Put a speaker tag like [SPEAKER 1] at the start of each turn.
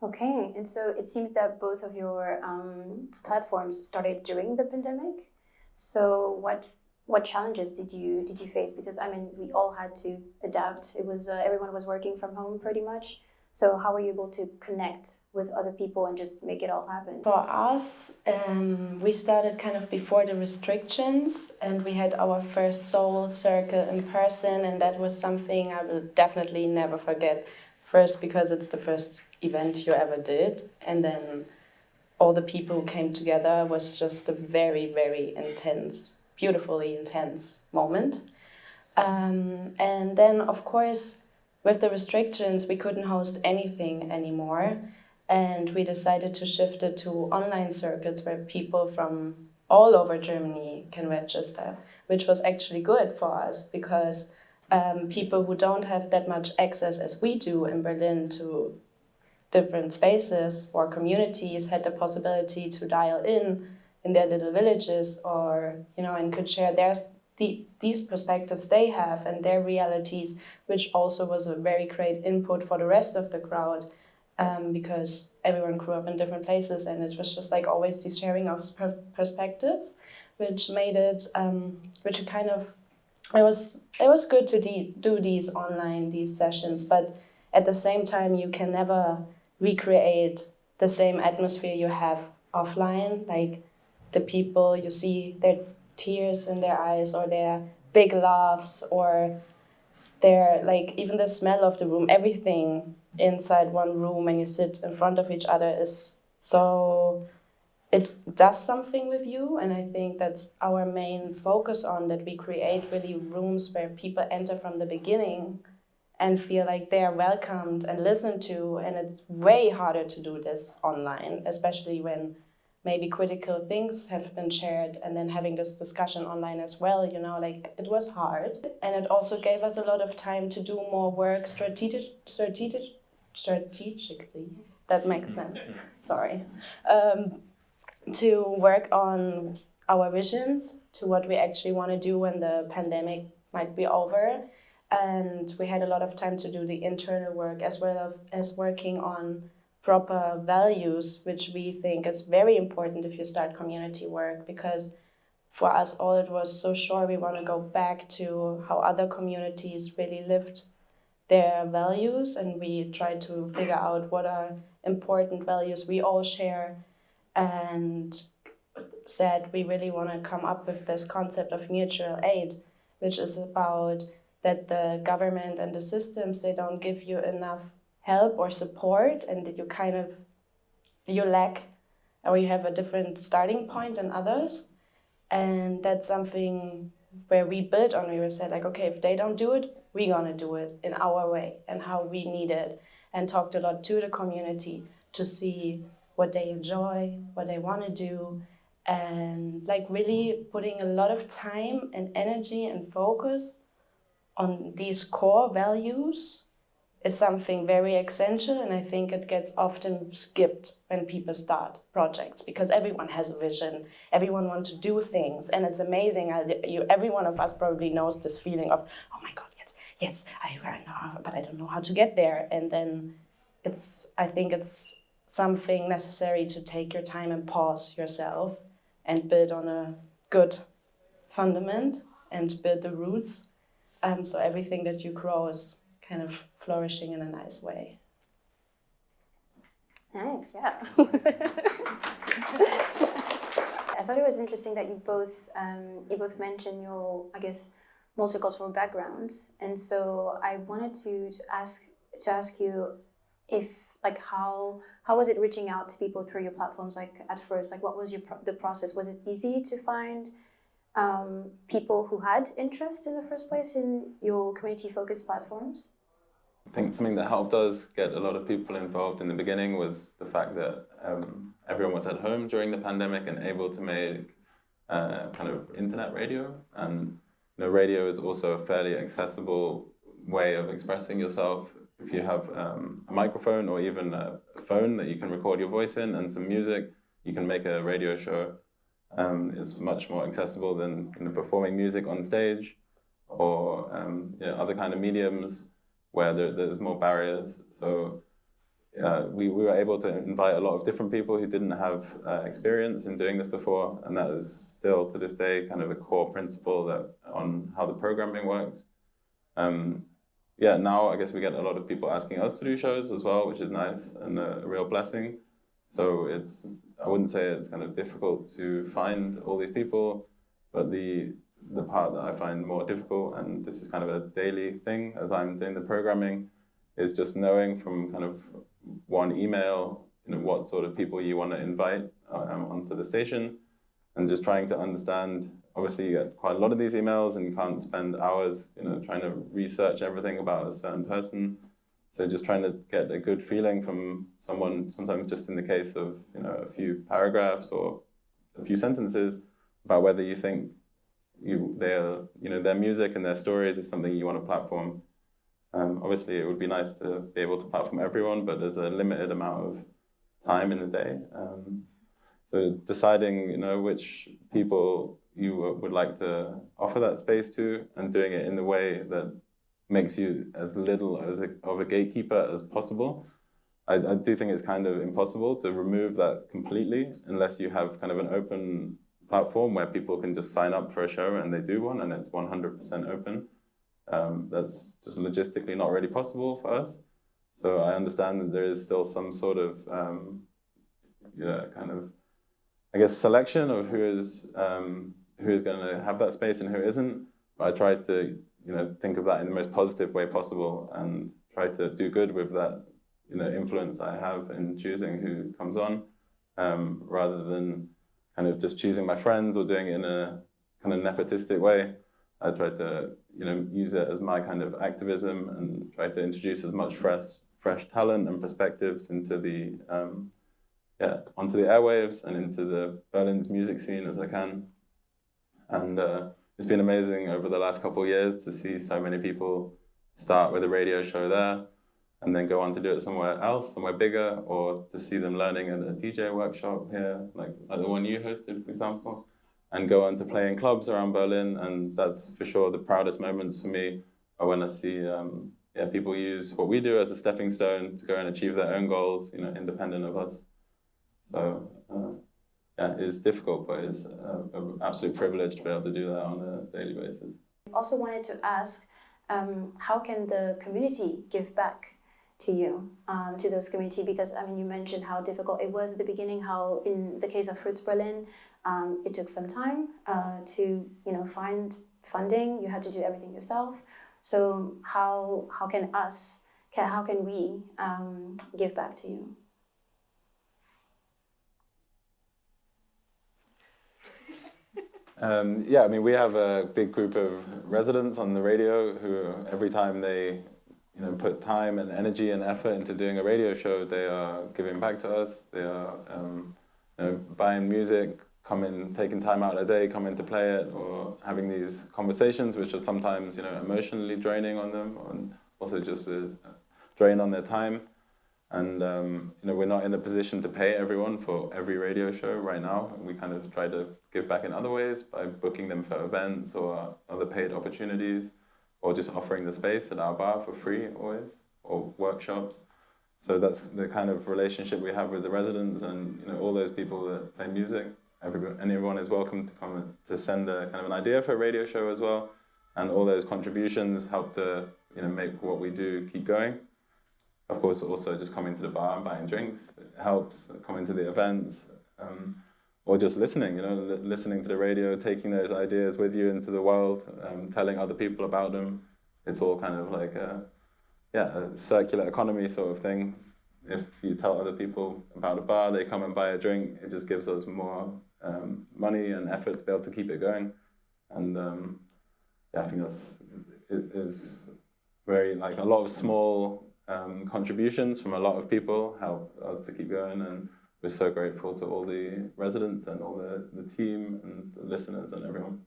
[SPEAKER 1] Okay, and so it seems that both of your platforms started during the pandemic. So what challenges did you face? Because I mean, we all had to adapt. It was everyone was working from home pretty much. So how were you able to connect with other people and just make it all happen?
[SPEAKER 2] For us, we started kind of before the restrictions, and we had our first Soul Circle in person, and that was something I will definitely never forget. First, because it's the first event you ever did, and then all the people who came together was just a very, very intense, beautifully intense moment. And then, of course, with the restrictions, we couldn't host anything anymore. And we decided to shift it to online circuits where people from all over Germany can register, which was actually good for us because people who don't have that much access as we do in Berlin to different spaces or communities had the possibility to dial in their little villages, or and could share these perspectives they have and their realities, which also was a very great input for the rest of the crowd, because everyone grew up in different places, and it was just like always this sharing of perspectives, which made it which kind of it was good to do these sessions, but at the same time you can never recreate the same atmosphere you have offline. Like the people, you see their tears in their eyes, or their big laughs, or their, like, even the smell of the room, everything inside one room when you sit in front of each other is so, it does something with you. And I think that's our main focus on, that we create really rooms where people enter from the beginning and feel like they are welcomed and listened to. And it's way harder to do this online, especially when maybe critical things have been shared, and then having this discussion online as well, like it was hard. And it also gave us a lot of time to do more work strategically. That makes sense. Sorry. To work on our visions, to what we actually want to do when the pandemic might be over. And we had a lot of time to do the internal work, as well as working on proper values, which we think is very important if you start community work, because for us all it was so sure we want to go back to how other communities really lived their values, and we tried to figure out what are important values we all share, and said we really want to come up with this concept of mutual aid, which is about that the government and the systems, they don't give you enough help or support, and that you lack, or you have a different starting point than others. And that's something where we built on. We said, like, okay, if they don't do it, we're gonna do it in our way and how we need it, and talked a lot to the community to see what they enjoy, what they want to do, and like really putting a lot of time and energy and focus on these core values is something very essential. And I think it gets often skipped when people start projects, because everyone has a vision, everyone wants to do things, and it's amazing. Every one of us probably knows this feeling of, oh my God, yes, I know, but I don't know how to get there. And then I think it's something necessary to take your time and pause yourself and build on a good fundament and build the roots. So everything that you grow is kind of flourishing in a nice way.
[SPEAKER 1] Nice, yeah. I thought it was interesting that you both mentioned your, I guess, multicultural backgrounds, and so I wanted to ask you if, like, how was it reaching out to people through your platforms? Like at first, like what was the process? Was it easy to find people who had interest in the first place in your community-focused platforms?
[SPEAKER 3] I think something that helped us get a lot of people involved in the beginning was the fact that everyone was at home during the pandemic and able to make kind of internet radio. And radio is also a fairly accessible way of expressing yourself. If you have a microphone or even a phone that you can record your voice in and some music, you can make a radio show. It's much more accessible than performing music on stage or other kind of mediums where there's more barriers. So we were able to invite a lot of different people who didn't have experience in doing this before, and that is still to this day kind of a core principle that on how the programming works. Now I guess we get a lot of people asking us to do shows as well, which is nice and a real blessing. So I wouldn't say it's kind of difficult to find all these people, but the part that I find more difficult, and this is kind of a daily thing as I'm doing the programming, is just knowing from kind of one email, what sort of people you want to invite onto the station, and just trying to understand. Obviously, you get quite a lot of these emails, and you can't spend hours, trying to research everything about a certain person. So just trying to get a good feeling from someone, sometimes just in the case of a few paragraphs or a few sentences, about whether you think their music and their stories is something you want to platform. Obviously, it would be nice to be able to platform everyone, but there's a limited amount of time in the day. So deciding, which people you would like to offer that space to, and doing it in the way that makes you as little of a gatekeeper as possible. I do think it's kind of impossible to remove that completely unless you have kind of an open platform where people can just sign up for a show and they do one and it's 100% open. That's just logistically not really possible for us. So I understand that there is still some sort of kind of, I guess, selection of who is going to have that space and who isn't. But I try to think of that in the most positive way possible and try to do good with that influence I have in choosing who comes on, rather than kind of just choosing my friends or doing it in a kind of nepotistic way. I try to use it as my kind of activism and try to introduce as much fresh talent and perspectives into the onto the airwaves and into the Berlin's music scene as I can. And it's been amazing over the last couple of years to see so many people start with a radio show there and then go on to do it somewhere else, somewhere bigger, or to see them learning at a DJ workshop here, like the one you hosted, for example, and go on to play in clubs around Berlin. And that's for sure the proudest moments for me are when I see people use what we do as a stepping stone to go and achieve their own goals, independent of us. So it's difficult, but it's an absolute privilege to be able to do that on a daily basis.
[SPEAKER 1] Also wanted to ask, how can the community give back to you, to those community? Because you mentioned how difficult it was at the beginning, how in the case of Refuge Berlin, it took some time to find funding. You had to do everything yourself. So how can we give back to you?
[SPEAKER 3] We have a big group of residents on the radio who every time they put time and energy and effort into doing a radio show, they are giving back to us. They are buying music, taking time out of their day, coming to play it, or having these conversations which are sometimes emotionally draining on them, and also just a drain on their time. And we're not in a position to pay everyone for every radio show right now. We kind of try to give back in other ways by booking them for events or other paid opportunities, or just offering the space at our bar for free always, or workshops. So that's the kind of relationship we have with the residents and all those people that play music. Anyone is welcome to come to send a kind of an idea for a radio show as well, and all those contributions help to make what we do keep going. Of course, also just coming to the bar and buying drinks, it helps. Coming to the events, or just listening, listening to the radio, taking those ideas with you into the world, telling other people about them. It's all kind of like a circular economy sort of thing. If you tell other people about a bar, they come and buy a drink, it just gives us more money and effort to be able to keep it going. And I think it is very, like, a lot of small contributions from a lot of people help us to keep going, and we're so grateful to all the residents and all the team and the listeners and everyone.